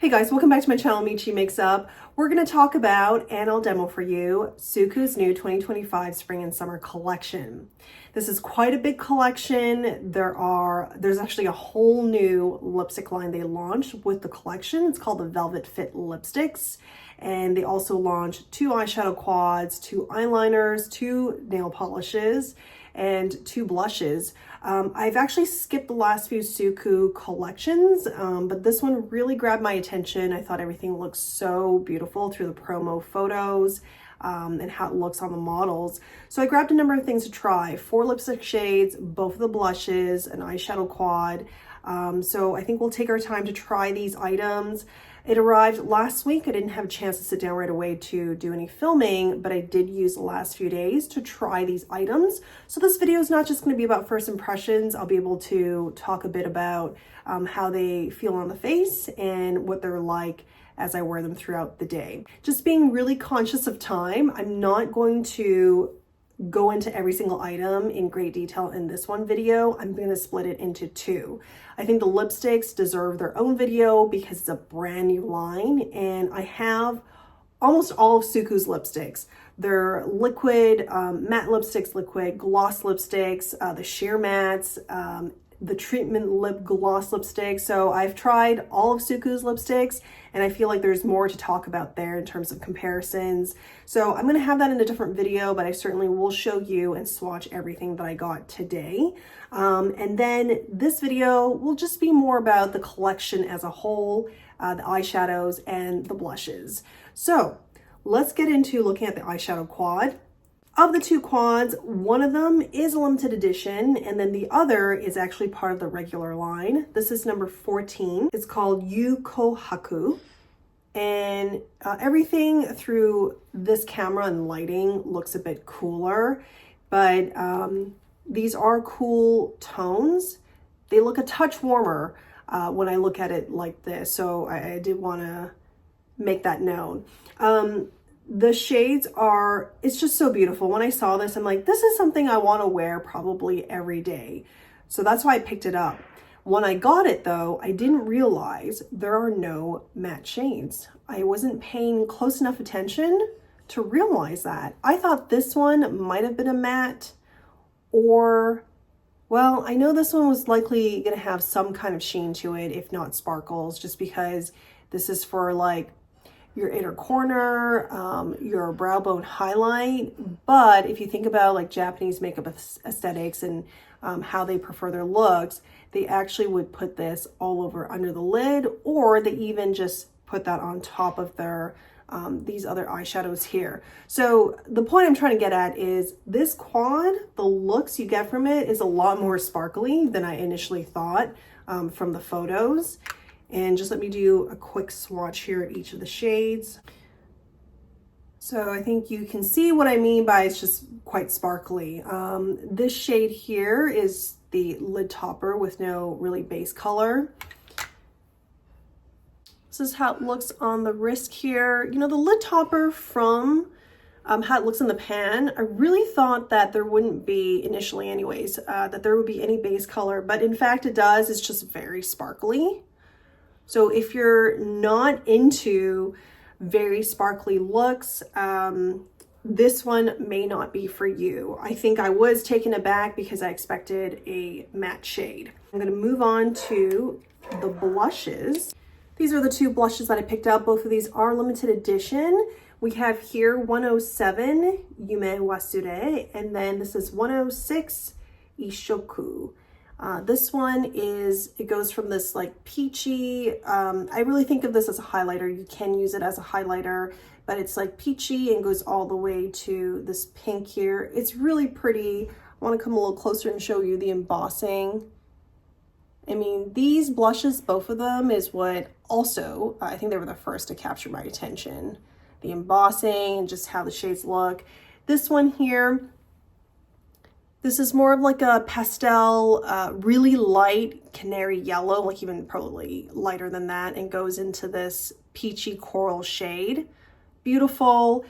Hey guys, welcome back to my channel, Michi Makes Up. We're going to talk about, and I'll demo for you, SUQQU's new 2025 Spring and Summer collection. This is quite a big collection. There's actually a whole new lipstick line they launched with the collection. It's called the Velvet Fit Lipsticks. And they also launched 2 eyeshadow quads, 2 eyeliners, 2 nail polishes, and 2 blushes. I've actually skipped the last few SUQQU collections, but this one really grabbed my attention. I thought everything looked so beautiful through the promo photos and how it looks on the models. So I grabbed a number of things to try: 4 lipstick shades, both of the blushes, an eyeshadow quad. So I think we'll take our time to try these items. It arrived last week. I didn't have a chance to sit down right away to do any filming, but I did use the last few days to try these items. So this video is not just going to be about first impressions. I'll be able to talk a bit about how they feel on the face and what they're like as I wear them throughout the day. Just being really conscious of time, I'm not going to go into every single item in great detail in this one video. I'm going to split it into 2. I think the lipsticks deserve their own video because it's a brand new line, and I have almost all of SUQQU's lipsticks. They're liquid, matte lipsticks, liquid, gloss lipsticks, the sheer mattes, the treatment lip gloss lipstick. So I've tried all of SUQQU's lipsticks, and I feel like there's more to talk about there in terms of comparisons. So I'm going to have that in a different video, but I certainly will show you and swatch everything that I got today. And then this video will just be more about the collection as a whole, the eyeshadows and the blushes. So let's get into looking at the eyeshadow quad. Of the 2 quads, one of them is a limited edition, and then the other is actually part of the regular line. This is number 14. It's called SUQQU, and everything through this camera and lighting looks a bit cooler, but these are cool tones. They look a touch warmer when I look at it like this, so I did want to make that known. The shades are, it's just so beautiful. When I saw this, I'm like, this is something I want to wear probably every day. So that's why I picked it up. When I got it though, I didn't realize there are no matte shades. I wasn't paying close enough attention to realize that. I thought this one might have been a matte, or, well, I know this one was likely going to have some kind of sheen to it, if not sparkles, just because this is for like your inner corner, your brow bone highlight. But if you think about like Japanese makeup aesthetics and how they prefer their looks, they actually would put this all over under the lid, or they even just put that on top of their these other eyeshadows here. So the point I'm trying to get at is this quad, the looks you get from it is a lot more sparkly than I initially thought from the photos. And just let me do a quick swatch here of each of the shades. So I think you can see what I mean by it's just quite sparkly. This shade here is the lid topper with no really base color. This is how it looks on the wrist here. You know, the lid topper from how it looks in the pan, I really thought that there wouldn't be, initially anyways, that there would be any base color, but in fact it does. It's just very sparkly. So if you're not into very sparkly looks, this one may not be for you. I think I was taken aback because I expected a matte shade. I'm going to move on to the blushes. These are the 2 blushes that I picked up. Both of these are limited edition. We have here 107 Yume Wasure, and then this is 106 Eyeshadow. This one is, it goes from this like peachy, I really think of this as a highlighter. You can use it as a highlighter, but it's like peachy and goes all the way to this pink here. It's really pretty. I want to come a little closer and show you the embossing. I mean, these blushes, both of them, is what also, I think they were the first to capture my attention. The embossing and just how the shades look. This one here, this is more of like a pastel, really light canary yellow, like even probably lighter than that, and goes into this peachy coral shade. Beautiful.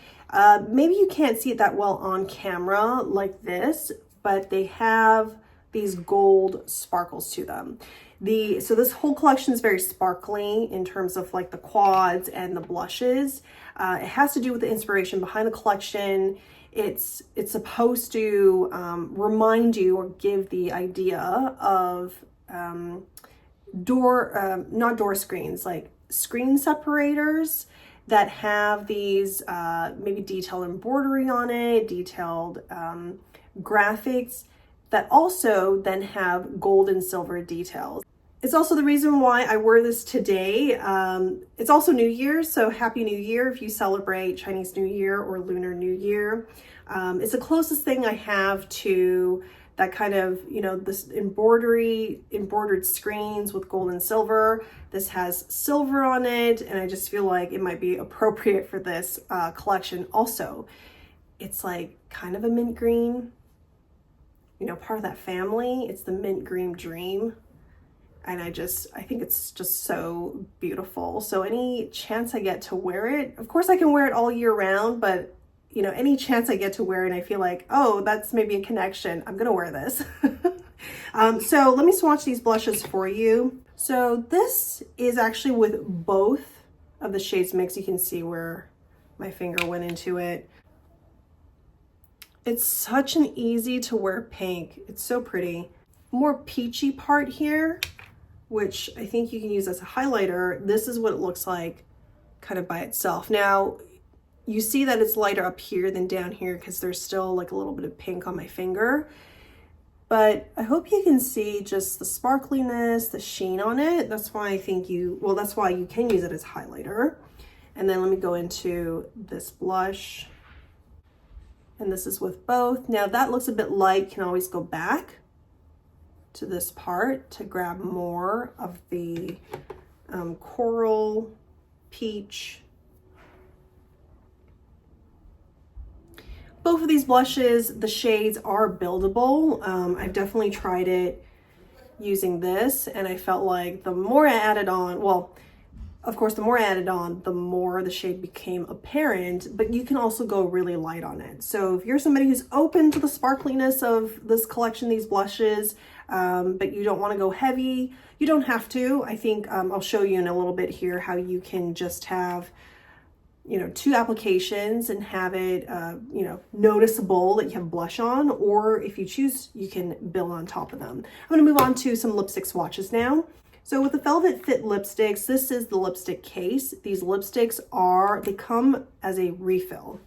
Maybe you can't see it that well on camera like this, but they have these gold sparkles to them. So this whole collection is very sparkly in terms of like the quads and the blushes. It has to do with the inspiration behind the collection. It's supposed to remind you or give the idea of not door screens, like screen separators that have these maybe detailed embroidery on it, detailed graphics that also then have gold and silver details. It's also the reason why I wore this today. It's also New Year, so Happy New Year if you celebrate Chinese New Year or Lunar New Year. It's the closest thing I have to that kind of, you know, this embroidered screens with gold and silver. This has silver on it, and I just feel like it might be appropriate for this collection. Also, it's like kind of a mint green, you know, part of that family. It's the mint green dream. And I think it's just so beautiful. So any chance I get to wear it, of course I can wear it all year round, but you know, any chance I get to wear it and I feel like, oh, that's maybe a connection, I'm gonna wear this. So let me swatch these blushes for you. So this is actually with both of the shades mixed. You can see where my finger went into it. It's such an easy to wear pink. It's so pretty. More peachy part here, which I think you can use as a highlighter. This is what it looks like kind of by itself. Now, you see that it's lighter up here than down here because there's still like a little bit of pink on my finger. But I hope you can see just the sparkliness, the sheen on it. That's why I think that's why you can use it as highlighter. And then let me go into this blush. And this is with both. Now that looks a bit light. You can always go back to this part to grab more of the coral, peach. Both of these blushes, the shades are buildable. I've definitely tried it using this, and I felt like the more I added on, well, of course, the more I added on, the more the shade became apparent, but you can also go really light on it. So if you're somebody who's open to the sparkliness of this collection, these blushes, but you don't want to go heavy, you don't have to. I think I'll show you in a little bit here how you can just have, you know, 2 applications and have it, you know, noticeable that you have blush on, or if you choose, you can build on top of them. I'm going to move on to some lipstick swatches now. So with the Velvet Fit lipsticks, this is the lipstick case. These lipsticks they come as a refill.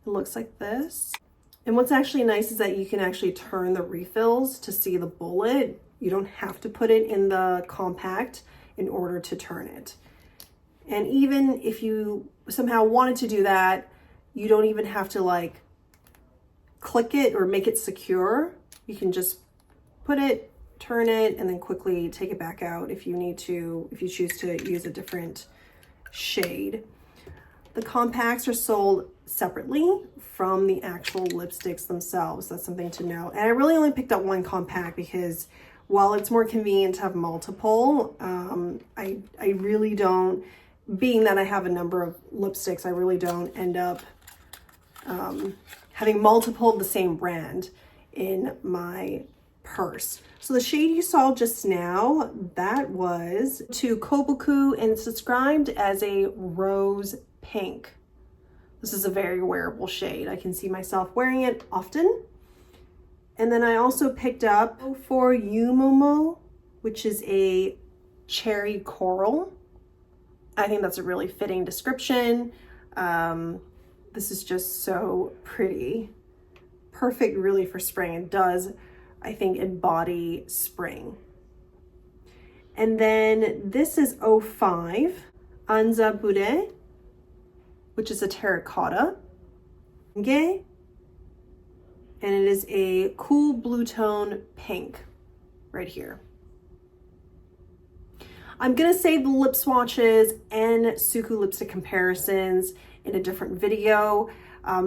It looks like this. And what's actually nice is that you can actually turn the refills to see the bullet. You don't have to put it in the compact in order to turn it. And even if you somehow wanted to do that, you don't even have to like click it or make it secure. You can just put it, turn it, and then quickly take it back out if you choose to use a different shade. The compacts are sold separately from the actual lipsticks themselves. That's something to know. And I really only picked up 1 compact because while it's more convenient to have multiple, I really don't, being that I have a number of lipsticks, I really don't end up having multiple of the same brand in my purse. So the shade you saw just now, that was to SUQQU, and it's described as a rose pink. This is a very wearable shade. I can see myself wearing it often. And then I also picked up for Yuumomo, which is a cherry coral. I think that's a really fitting description. This is just so pretty. Perfect really for spring. It does, I think, embody spring. And then this is 05 Anza Bude, which is a terracotta. Okay. And it is a cool blue tone pink right here. I'm gonna save the lip swatches and SUQQU lipstick comparisons in a different video.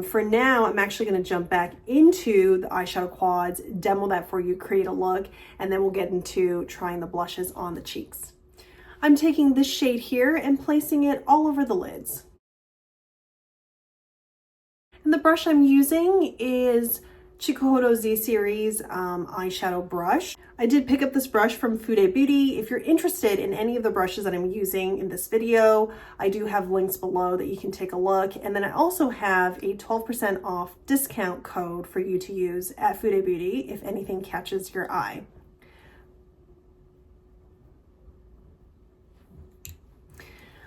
For now, I'm actually gonna jump back into the eyeshadow quads, demo that for you, create a look, and then we'll get into trying the blushes on the cheeks. I'm taking this shade here and placing it all over the lids. And the brush I'm using is SUQQU Z Series eyeshadow brush. I did pick up this brush from Fude Beauty. If you're interested in any of the brushes that I'm using in this video, I do have links below that you can take a look. And then I also have a 12% off discount code for you to use at Fude Beauty if anything catches your eye.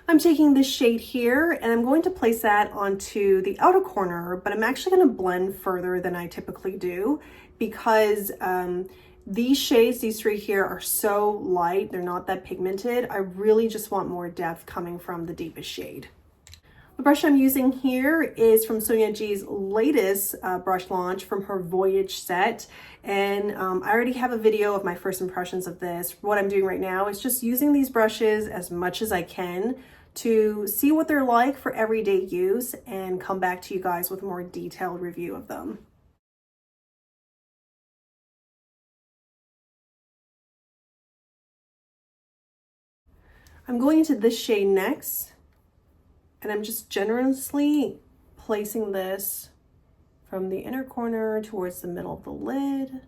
I'm taking this shade here and I'm going to place that onto the outer corner, but I'm actually going to blend further than I typically do because these shades, these three here, are so light. They're not that pigmented. I really just want more depth coming from the deepest shade. The brush I'm using here is from Sonia G's latest brush launch from her Voyage set. And I already have a video of my first impressions of this. What I'm doing right now is just using these brushes as much as I can to see what they're like for everyday use and come back to you guys with a more detailed review of them. I'm going into this shade next, and I'm just generously placing this from the inner corner towards the middle of the lid.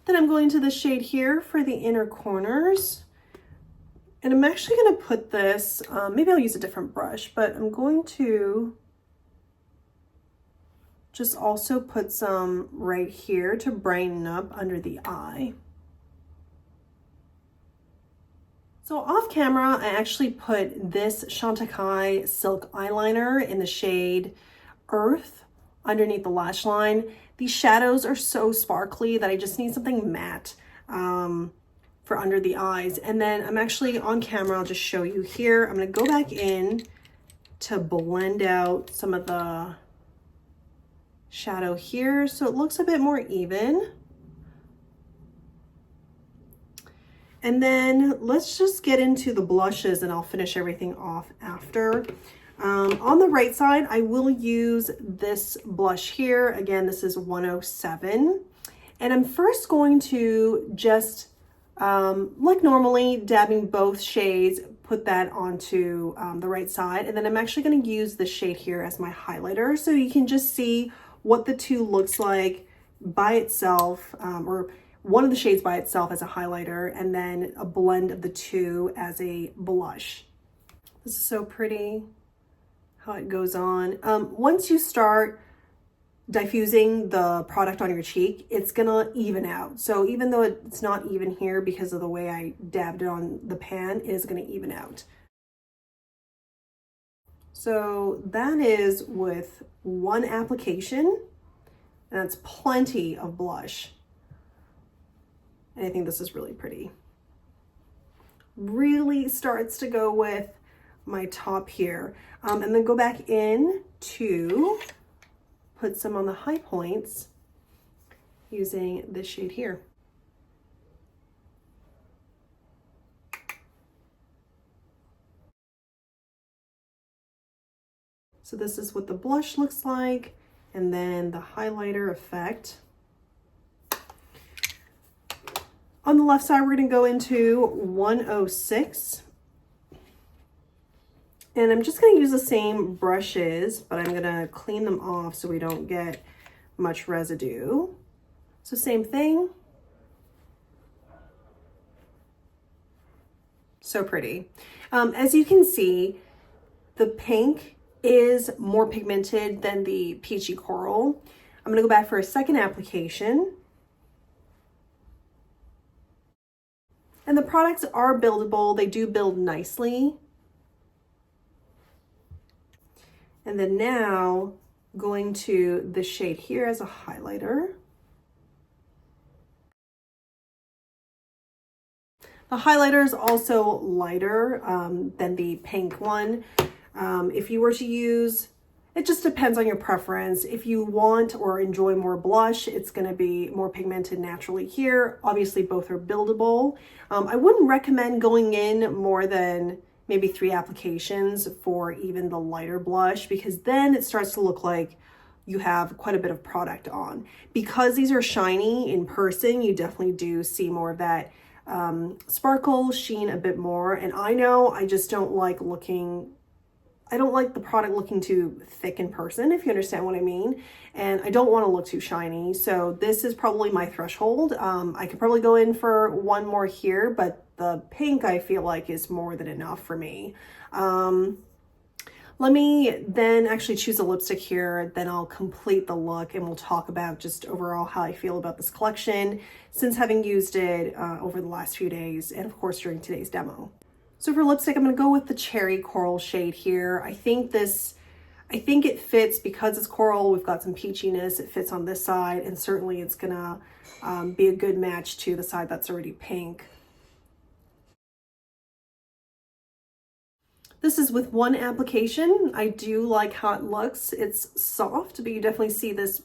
Then I'm going to the shade here for the inner corners. And I'm actually going to put this, maybe I'll use a different brush, but I'm going to just also put some right here to brighten up under the eye. So off camera, I actually put this SUQQU Silk Eyeliner in the shade Earth underneath the lash line. These shadows are so sparkly that I just need something matte for under the eyes. And then I'm actually on camera, I'll just show you here. I'm gonna go back in to blend out some of the shadow here so it looks a bit more even. And then let's just get into the blushes and I'll finish everything off after. On the right side, I will use this blush here. Again, this is 107. And I'm first going to just, like normally, dabbing both shades, put that onto the right side. And then I'm actually going to use this shade here as my highlighter so you can just see what the two looks like by itself, or one of the shades by itself as a highlighter, and then a blend of the two as a blush. This is so pretty how it goes on. Once you start diffusing the product on your cheek, it's gonna even out. So even though it's not even here because of the way I dabbed it on the pan, it is gonna even out. So that is with one application, and that's plenty of blush. And I think this is really pretty. Really starts to go with my top here. And then go back in to put some on the high points using this shade here. So this is what the blush looks like, and then the highlighter effect. On the left side, we're gonna go into 106. And I'm just gonna use the same brushes, but I'm gonna clean them off so we don't get much residue. So same thing. So pretty. As you can see, the pink is more pigmented than the peachy coral. I'm gonna go back for a second application. And the products are buildable. They do build nicely. And then now going to the shade here as a highlighter. The highlighter is also lighter than the pink one. If you were to use, it just depends on your preference. If you want or enjoy more blush, it's gonna be more pigmented naturally here. Obviously both are buildable. I wouldn't recommend going in more than maybe 3 applications for even the lighter blush, because then it starts to look like you have quite a bit of product on. Because these are shiny in person, you definitely do see more of that sparkle sheen a bit more. And I know I just don't like I don't like the product looking too thick in person, if you understand what I mean. And I don't want to look too shiny. So this is probably my threshold. I could probably go in for one more here, but the pink I feel like is more than enough for me. Let me then actually choose a lipstick here, then I'll complete the look and we'll talk about just overall how I feel about this collection since having used it over the last few days and of course during today's demo. So for lipstick, I'm going to go with the Cherry Coral shade here. I think it fits because it's coral. We've got some peachiness. It fits on this side and certainly it's going to be a good match to the side that's already pink. This is with one application. I do like how it looks. It's soft, but you definitely see this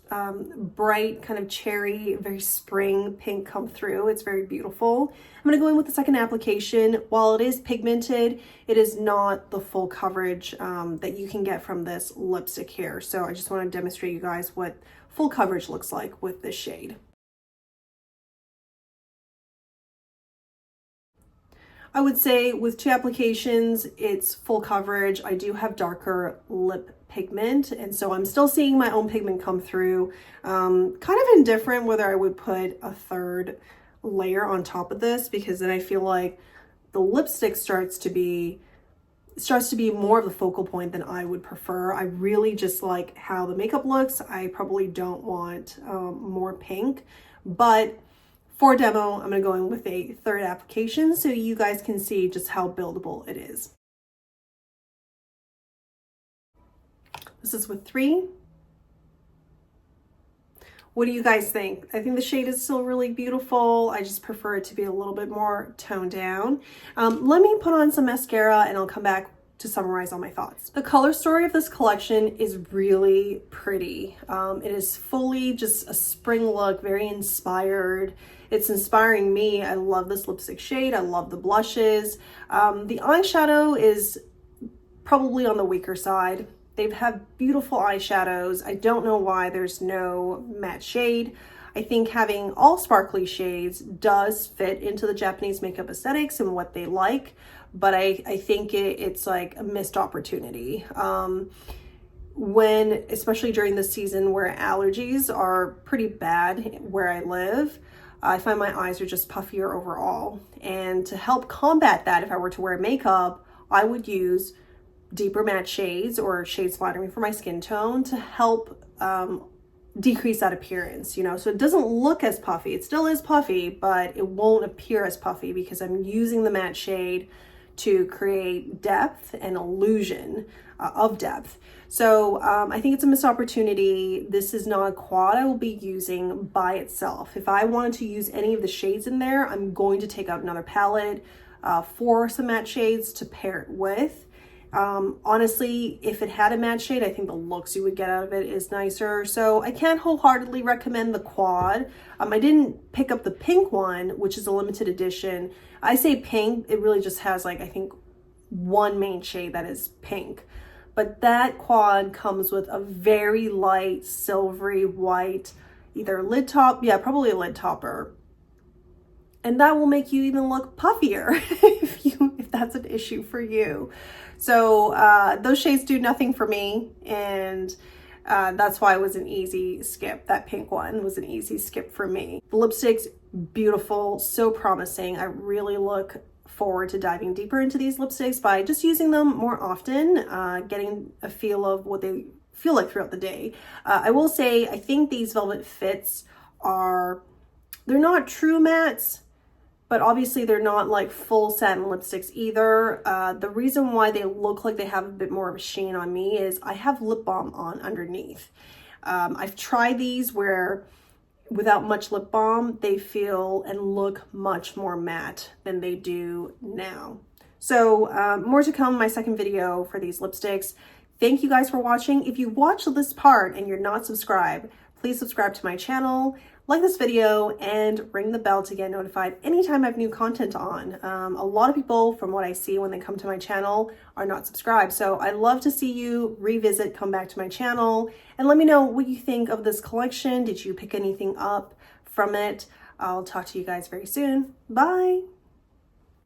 bright kind of cherry, very spring pink come through. It's very beautiful. I'm going to go in with the second application. While it is pigmented, it is not the full coverage that you can get from this lipstick here. So I just want to demonstrate you guys what full coverage looks like with this shade. I would say with two applications, it's full coverage. I do have darker lip pigment, and so I'm still seeing my own pigment come through. Kind of indifferent whether I would put a third layer on top of this, because then I feel like the lipstick starts to be more of the focal point than I would prefer. I really just like how the makeup looks. I probably don't want more pink, but for demo, I'm going to go in with a third application so you guys can see just how buildable it is. This is with 3. What do you guys think? I think the shade is still really beautiful. I just prefer it to be a little bit more toned down. Let me put on some mascara and I'll come back to summarize all my thoughts. The color story of this collection is really pretty. It is fully just a spring look, very inspired. It's inspiring me. I love this lipstick shade. I love the blushes. The eyeshadow is probably on the weaker side. They have beautiful eyeshadows. I don't know why there's no matte shade. I think having all sparkly shades does fit into the Japanese makeup aesthetics and what they like, but I think it's like a missed opportunity. Especially during the season where allergies are pretty bad where I live, I find my eyes are just puffier overall. And to help combat that, if I were to wear makeup, I would use deeper matte shades or shades flattering for my skin tone to help decrease that appearance, you know, so it doesn't look as puffy. It still is puffy, but it won't appear as puffy because I'm using the matte shade to create depth and illusion of depth. So I think it's a missed opportunity. This is not a quad I will be using by itself. If I wanted to use any of the shades in there, I'm going to take out another palette for some matte shades to pair it with. Honestly, if it had a matte shade, I think the looks you would get out of it is nicer. So I can't wholeheartedly recommend the quad. I didn't pick up the pink one, which is a limited edition. I say pink, it really just has like, I think one main shade that is pink. But that quad comes with a very light silvery white, either lid top, yeah, probably a lid topper. And that will make you even look puffier if that's an issue for you. So those shades do nothing for me, and that's why it was an easy skip. That pink one was an easy skip for me. The lipstick's beautiful, so promising. I really look forward to diving deeper into these lipsticks by just using them more often, getting a feel of what they feel like throughout the day. I will say, I think these Velvet Fits they're not true mattes, but obviously they're not like full satin lipsticks either. The reason why they look like they have a bit more of a sheen on me is I have lip balm on underneath. I've tried these where without much lip balm, they feel and look much more matte than they do now. So more to come in my second video for these lipsticks. Thank you guys for watching. If you watched this part and you're not subscribed, please subscribe to my channel, like this video, and ring the bell to get notified anytime I have new content on. A lot of people, from what I see when they come to my channel, are not subscribed. So I'd love to see you revisit, come back to my channel, and let me know what you think of this collection. Did you pick anything up from it? I'll talk to you guys very soon. Bye.